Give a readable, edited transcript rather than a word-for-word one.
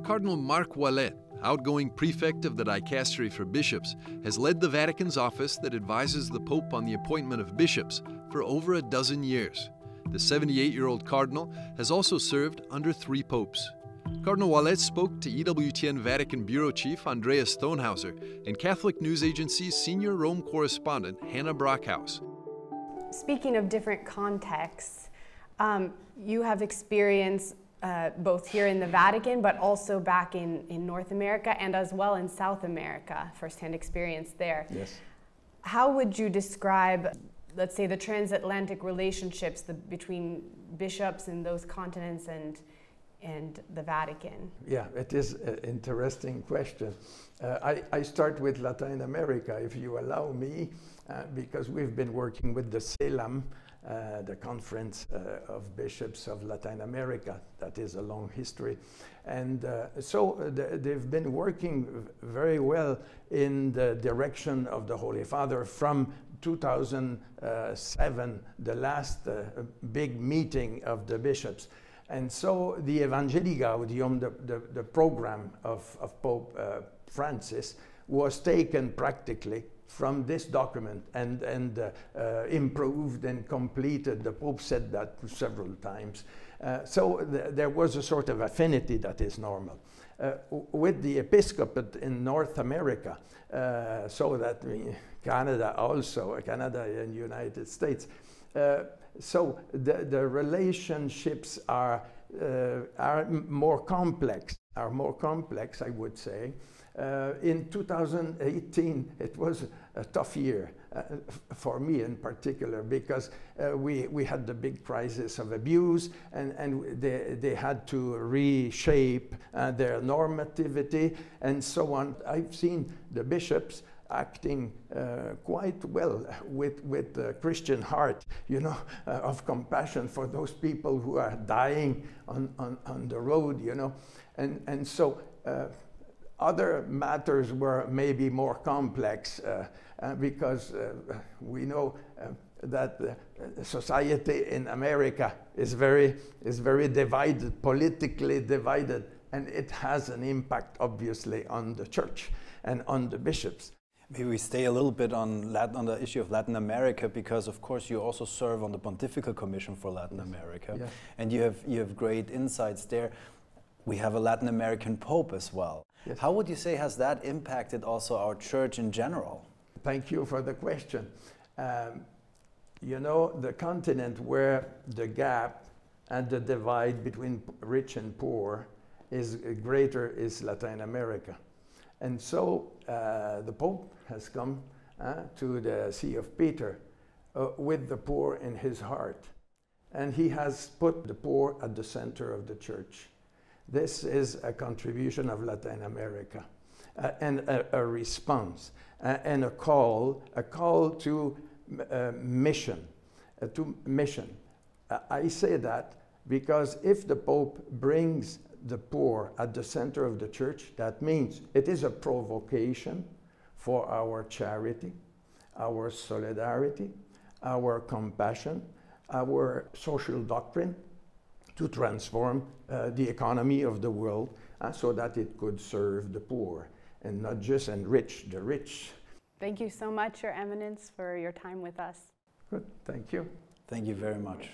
Cardinal Marc Ouellet, outgoing prefect of the Dicastery for bishops, has led the Vatican's office that advises the Pope on the appointment of bishops for over a dozen years. The 78-year-old cardinal has also served under 3 popes. Cardinal Ouellet spoke to EWTN Vatican Bureau Chief Andreas Thonhauser and Catholic News Agency's senior Rome correspondent Hannah Brockhaus. Speaking of different contexts, you have experience both here in the Vatican, but also back in North America and as well in South America, firsthand experience there. Yes. How would you describe, let's say, the transatlantic relationships between bishops in those continents and the Vatican? Yeah, it is an interesting question. I start with Latin America, if you allow me, because we've been working with the CELAM, the Conference of Bishops of Latin America. That is a long history. And so they've been working very well in the direction of the Holy Father from 2007, the last big meeting of the bishops. And so the Evangelii Gaudium, the program of Pope Francis, was taken practically from this document and improved and completed. The Pope said that several times. So there was a sort of affinity that is normal. With the episcopate in North America, so that Canada also, Canada and United States, so the relationships are more complex, I would say. In 2018, it was a tough year for me in particular, because we had the big crisis of abuse, and they had to reshape their normativity and so on. I've seen the bishops acting quite well with the Christian heart, you know, of compassion for those people who are dying on the road, you know. And so other matters were maybe more complex because we know that society in America is very divided, politically divided, and it has an impact obviously on the church and on the bishops. Maybe we stay a little bit on the issue of Latin America, because of course you also serve on the Pontifical Commission for Latin America, yeah. And you have great insights there. We have a Latin American Pope as well. Yes. How would you say has that impacted also our church in general? Thank you for the question. You know, the continent where the gap and the divide between rich and poor is greater is Latin America. And so the Pope has come to the See of Peter with the poor in his heart. And he has put the poor at the center of the church. This is a contribution of Latin America and a response and a call to mission. I say that because if the Pope brings the poor at the center of the church, that means it is a provocation for our charity, our solidarity, our compassion, our social doctrine, to transform the economy of the world so that it could serve the poor and not just enrich the rich. Thank you so much, Your Eminence, for your time with us. Good, thank you. Thank you very much.